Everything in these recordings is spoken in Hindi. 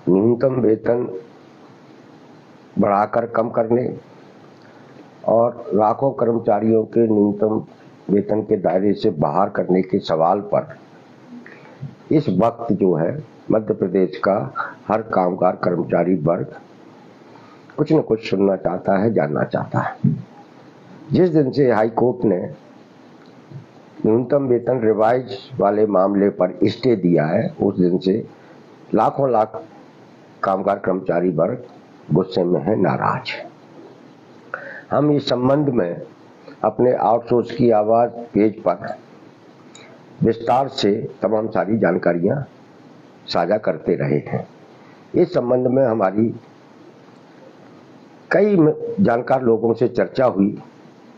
न्यूनतम वेतन बढ़ाकर कम करने और लाखों कर्मचारियों के न्यूनतम वेतन के दायरे से बाहर करने के सवाल पर इस वक्त जो है मध्य प्रदेश का हर कामगार कर्मचारी वर्ग कुछ न कुछ सुनना चाहता है, जानना चाहता है। जिस दिन से हाई कोर्ट ने न्यूनतम वेतन रिवाइज वाले मामले पर स्टे दिया है, उस दिन से लाखों लाख कामगार कर्मचारी वर्ग गुस्से में है, नाराज है। हम इस संबंध में अपने आउटसोर्स की आवाज पेज पर विस्तार से तमाम सारी जानकारियां साझा करते रहे हैं। इस संबंध में हमारी कई जानकार लोगों से चर्चा हुई,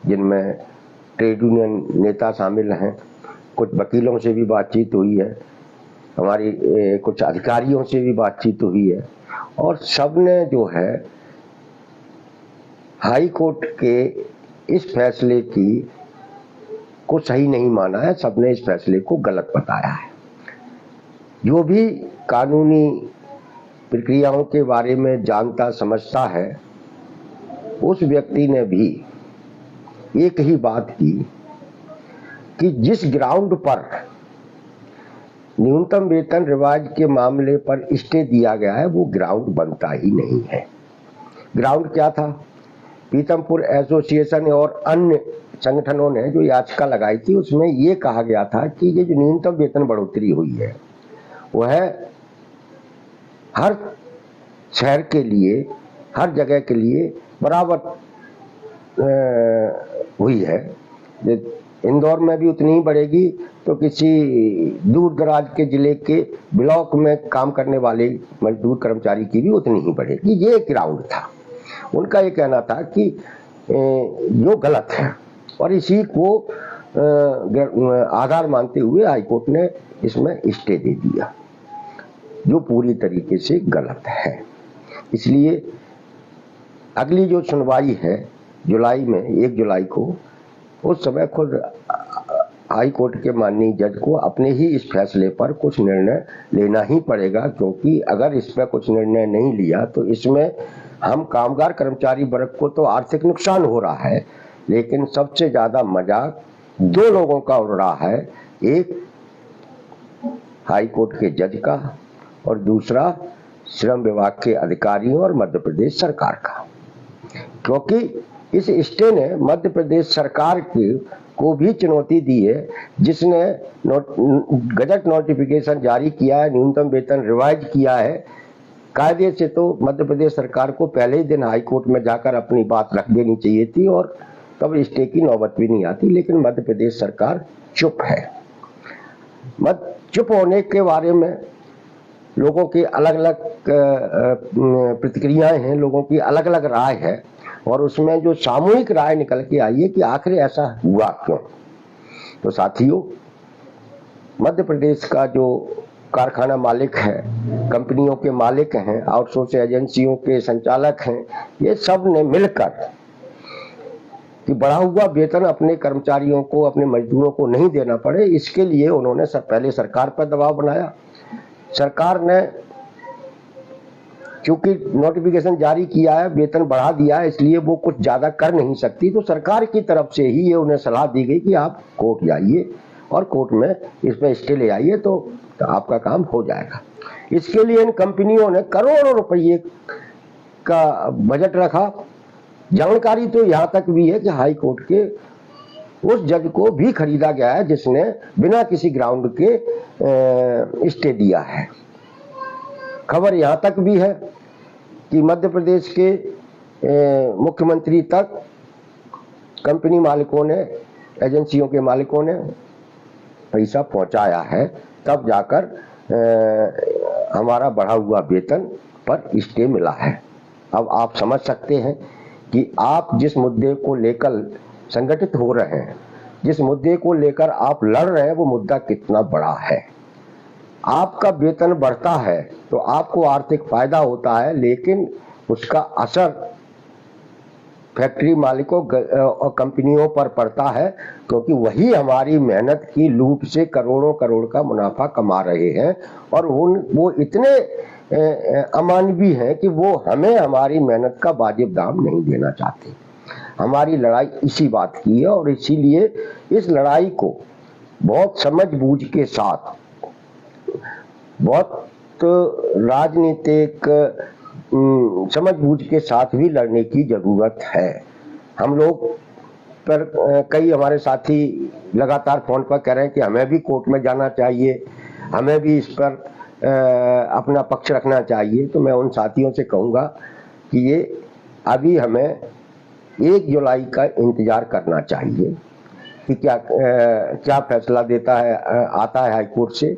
जिनमें ट्रेड यूनियन नेता शामिल हैं, कुछ वकीलों से भी बातचीत हुई है, हमारी कुछ अधिकारियों से भी बातचीत हुई है और सबने जो है हाई कोर्ट के इस फैसले को सही नहीं माना है। सबने इस फैसले को गलत बताया है। जो भी कानूनी प्रक्रियाओं के बारे में जानता समझता है, उस व्यक्ति ने भी एक ही बात की कि जिस ग्राउंड पर न्यूनतम वेतन रिवाज के मामले पर स्टे दिया गया है, वो ग्राउंड बनता ही नहीं है। ग्राउंड क्या था? पीतमपुर एसोसिएशन और अन्य संगठनों ने जो याचिका लगाई थी, उसमें ये कहा गया था कि ये जो न्यूनतम वेतन बढ़ोतरी हुई है, वह हर शहर के लिए, हर जगह के लिए बराबर हुई है। इंदौर में भी उतनी ही बढ़ेगी तो किसी दूर दराज के जिले के ब्लॉक में काम करने वाले मजदूर कर्मचारी की भी उतनी ही बढ़ेगी। ये ग्राउंड था। उनका ये कहना था कि जो गलत है और इसी को आधार मानते हुए हाईकोर्ट ने इसमें स्टे दे दिया, जो पूरी तरीके से गलत है। इसलिए अगली जो सुनवाई है जुलाई में, 1 जुलाई को, उस समय खुद हाई कोर्ट के माननीय जज को अपने ही इस फैसले पर कुछ निर्णय लेना ही पड़ेगा, क्योंकि अगर इस पर कुछ निर्णय नहीं लिया तो इसमें हम कामगार कर्मचारी वर्ग को तो आर्थिक नुकसान हो रहा है, लेकिन सबसे ज्यादा मजाक 2 लोगों का उड़ रहा है। एक हाई कोर्ट के जज का और दूसरा श्रम विभाग के अधिकारियों और मध्य प्रदेश सरकार का, क्योंकि इस स्टे ने मध्य प्रदेश सरकार को भी चुनौती दी है, जिसने गजट नोटिफिकेशन जारी किया है, न्यूनतम वेतन रिवाइज किया है। कायदे से तो मध्य प्रदेश सरकार को पहले ही दिन हाई कोर्ट में जाकर अपनी बात रख देनी चाहिए थी और तब स्टे की नौबत भी नहीं आती, लेकिन मध्य प्रदेश सरकार चुप है। चुप होने के बारे में लोगों की अलग अलग प्रतिक्रियाएं हैं, लोगों की अलग अलग राय है और उसमें जो सामूहिक राय निकल के आई है कि आखिर ऐसा हुआ क्यों। तो साथियों, मध्य प्रदेश का जो कारखाना मालिक है, कंपनियों के मालिक हैं, आउटसोर्स एजेंसियों के संचालक हैं, ये सब ने मिलकर कि बढ़ा हुआ वेतन अपने कर्मचारियों को, अपने मजदूरों को नहीं देना पड़े, इसके लिए उन्होंने पहले सरकार पर दबाव बनाया। सरकार ने क्योंकि नोटिफिकेशन जारी किया है, वेतन बढ़ा दिया है, इसलिए वो कुछ ज्यादा कर नहीं सकती, तो सरकार की तरफ से ही ये उन्हें सलाह दी गई कि आप कोर्ट जाइए और कोर्ट में इसमें स्टे ले आइए तो आपका काम हो जाएगा। इसके लिए इन कंपनियों ने करोड़ों रुपये का बजट रखा। जानकारी तो यहाँ तक भी है कि हाई कोर्ट के उस जज को भी खरीदा गया है जिसने बिना किसी ग्राउंड के स्टे दिया है। खबर यहाँ तक भी है कि मध्य प्रदेश के मुख्यमंत्री तक कंपनी मालिकों ने, एजेंसियों के मालिकों ने पैसा पहुंचाया है, तब जाकर हमारा बढ़ा हुआ वेतन पर स्टे मिला है। अब आप समझ सकते हैं कि आप जिस मुद्दे को लेकर संगठित हो रहे हैं, जिस मुद्दे को लेकर आप लड़ रहे हैं, वो मुद्दा कितना बड़ा है। आपका वेतन बढ़ता है तो आपको आर्थिक फायदा होता है, लेकिन उसका असर फैक्ट्री मालिकों और कंपनियों पर पड़ता है, क्योंकि वही हमारी मेहनत की लूट से करोड़ों करोड़ का मुनाफा कमा रहे हैं और वो इतने अमानवीय हैं कि वो हमें हमारी मेहनत का वाजिब दाम नहीं देना चाहते। हमारी लड़ाई इसी बात की है और इसीलिए इस लड़ाई को बहुत समझ बूझ के साथ, बहुत राजनीतिक समझ बूझ के साथ भी लड़ने की जरूरत है। हम लोग पर कई हमारे साथी लगातार फोन पर कह रहे हैं कि हमें भी कोर्ट में जाना चाहिए, हमें भी इस पर अपना पक्ष रखना चाहिए। तो मैं उन साथियों से कहूँगा कि ये अभी हमें 1 जुलाई का इंतजार करना चाहिए कि क्या फैसला आता है हाईकोर्ट से।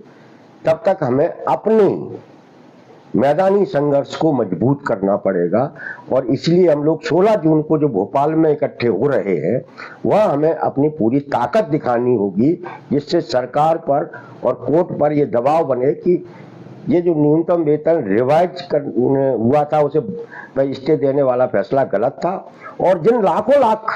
तब तक हमें अपनी मैदानी संघर्ष को मजबूत करना पड़ेगा और इसलिए हम लोग 16 जून को जो भोपाल में इकट्ठे हो रहे हैं, वह हमें अपनी पूरी ताकत दिखानी होगी, जिससे सरकार पर और कोर्ट पर यह दबाव बने कि ये जो न्यूनतम वेतन रिवाइज हुआ था उसे स्टे देने वाला फैसला गलत था और जिन लाखों लाख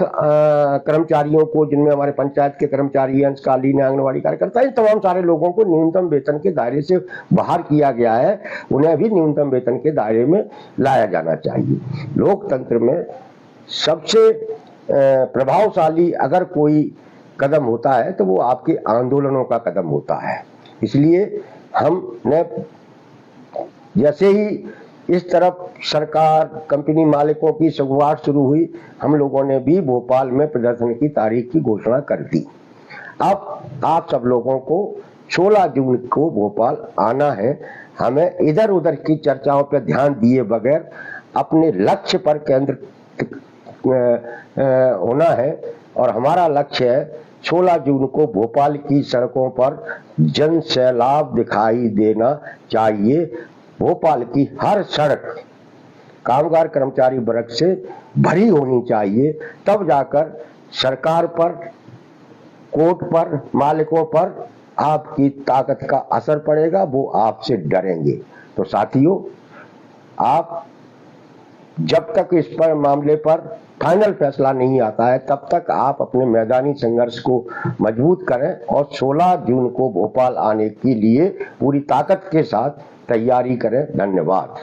कर्मचारियों को, जिनमें हमारे पंचायत के कर्मचारी, अंशकालीन, आंगनवाड़ी कार्यकर्ता, इन तमाम सारे लोगों को न्यूनतम वेतन के दायरे से बाहर किया गया है, उन्हें भी न्यूनतम वेतन के दायरे में लाया जाना चाहिए। लोकतंत्र में सबसे प्रभावशाली अगर कोई कदम होता है तो वो आपके आंदोलनों का कदम होता है। इसलिए हमने जैसे ही इस तरफ सरकार, कंपनी मालिकों की सगुआट शुरू हुई, हम लोगों ने भी भोपाल में प्रदर्शन की तारीख की घोषणा कर दी। अब आप सब लोगों को 16 जून को भोपाल आना है। हमें इधर उधर की चर्चाओं पर ध्यान दिए बगैर अपने लक्ष्य पर केंद्रित होना है और हमारा लक्ष्य है 16 जून को भोपाल की सड़कों पर जन सैलाब दिखाई देना चाहिए। भोपाल की हर सड़क कामगार कर्मचारी वर्ग से भरी होनी चाहिए, तब जाकर सरकार पर, कोर्ट पर, मालिकों पर आपकी ताकत का असर पड़ेगा, वो आपसे डरेंगे। तो साथियों, आप जब तक इस पर मामले पर फाइनल फैसला नहीं आता है, तब तक आप अपने मैदानी संघर्ष को मजबूत करें और 16 जून को भोपाल आने के लिए पूरी ताकत के साथ तैयारी करें। धन्यवाद।